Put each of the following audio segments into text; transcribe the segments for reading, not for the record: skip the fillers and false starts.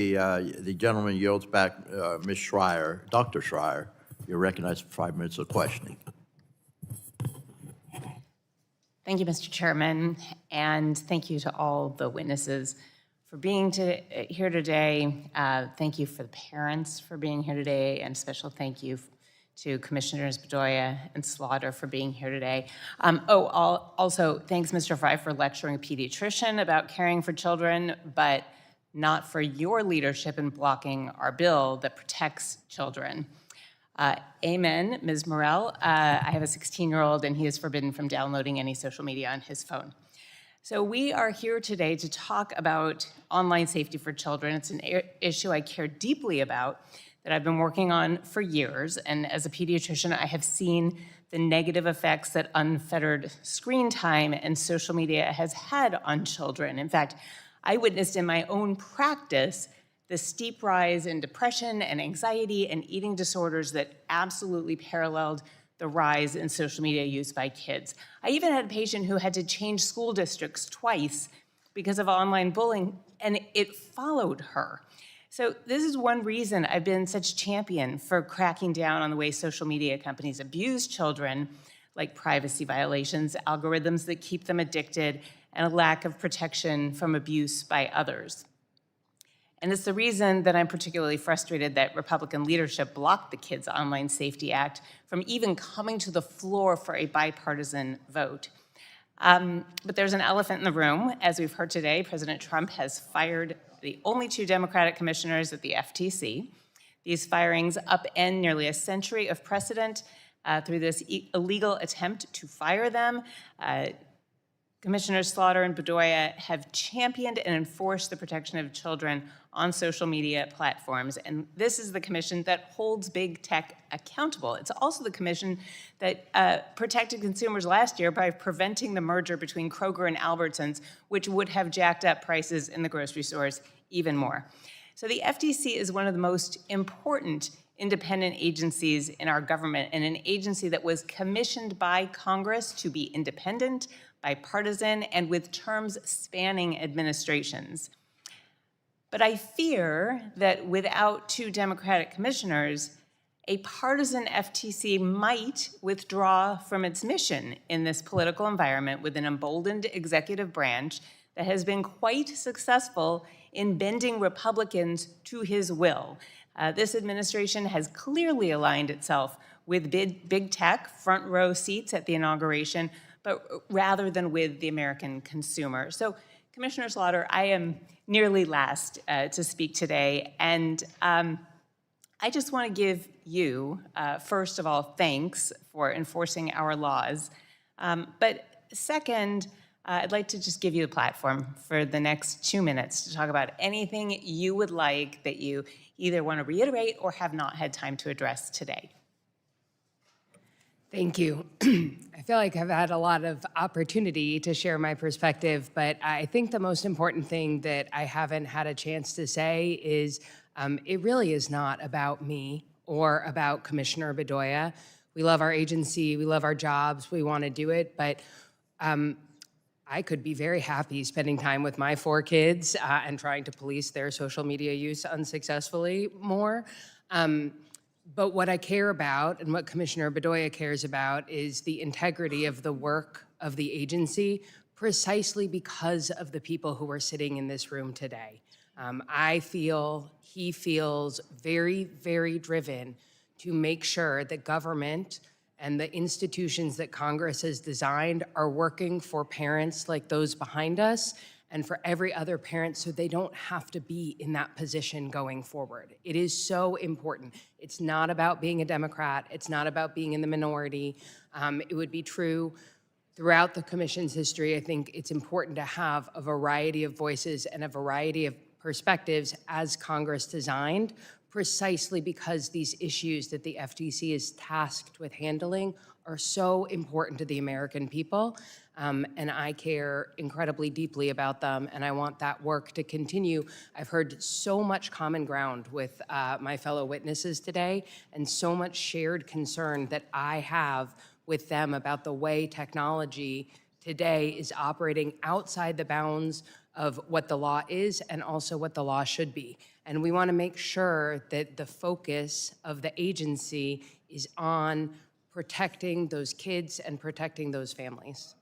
The gentleman yields back, Ms. Schrier, Dr. Schrier. You're recognized for 5 minutes of questioning. Thank you, Mr. Chairman, and thank you to all the witnesses for being here today. Thank you for the parents for being here today, and special thank you to Commissioners Bedoya and Slaughter for being here today. Also, thanks, Mr. Fry, for lecturing a pediatrician about caring for children, but not for your leadership in blocking our bill that protects children. Amen, Ms. Morell. I have a 16-year-old, and he is forbidden from downloading any social media on his phone. So we are here today to talk about online safety for children. It's an issue I care deeply about, that I've been working on for years. And as a pediatrician, I have seen the negative effects that unfettered screen time and social media has had on children. In fact, I witnessed in my own practice the steep rise in depression and anxiety and eating disorders that absolutely paralleled the rise in social media use by kids. I even had a patient who had to change school districts twice because of online bullying, and it followed her. So this is one reason I've been such a champion for cracking down on the way social media companies abuse children, like privacy violations, algorithms that keep them addicted, and a lack of protection from abuse by others. And it's the reason that I'm particularly frustrated that Republican leadership blocked the Kids Online Safety Act from even coming to the floor for a bipartisan vote. But there's an elephant in the room. As we've heard today, President Trump has fired the only 2 Democratic commissioners at the FTC. These firings upend nearly a century of precedent through this illegal attempt to fire them. Commissioners Slaughter and Bedoya have championed and enforced the protection of children on social media platforms, and this is the commission that holds big tech accountable. It's also the commission that protected consumers last year by preventing the merger between Kroger and Albertsons, which would have jacked up prices in the grocery stores even more. So the FTC is one of the most important independent agencies in our government, and an agency that was commissioned by Congress to be independent, bipartisan, and with terms spanning administrations. But I fear that without 2 Democratic commissioners, a partisan FTC might withdraw from its mission in this political environment with an emboldened executive branch that has been quite successful in bending Republicans to his will. This administration has clearly aligned itself with big tech, front row seats at the inauguration, but rather than with the American consumer. So, Commissioner Slaughter, I am nearly last to speak today, and I just want to give you, first of all, thanks for enforcing our laws. But second, I'd like to just give you the platform for the next 2 minutes to talk about anything you would like that you either want to reiterate or have not had time to address today. Thank you. I feel like I've had a lot of opportunity to share my perspective, but I think the most important thing that I haven't had a chance to say is it really is not about me or about Commissioner Bedoya. We love our agency, we love our jobs, we want to do it, but I could be very happy spending time with my 4 kids and trying to police their social media use unsuccessfully more. But what I care about and what Commissioner Bedoya cares about is the integrity of the work of the agency, precisely because of the people who are sitting in this room today. I feel he feels very, very driven to make sure that government and the institutions that Congress has designed are working for parents like those behind us and for every other parent so they don't have to be in that position going forward. It is so important. It's not about being a Democrat. It's not about being in the minority. It would be true throughout the commission's history. I think it's important to have a variety of voices and a variety of perspectives as Congress designed, precisely because these issues that the FTC is tasked with handling are so important to the American people. And I care incredibly deeply about them, and I want that work to continue. I've heard so much common ground with my fellow witnesses today, and so much shared concern that I have with them about the way technology today is operating outside the bounds of what the law is and also what the law should be. And we want to make sure that the focus of the agency is on protecting those kids and protecting those families.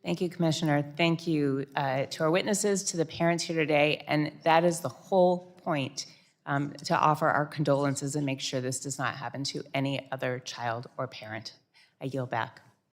Thank you, Commissioner. Thank you to our witnesses, to the parents here today, and that is the whole point, to offer our condolences and make sure this does not happen to any other child or parent. I yield back.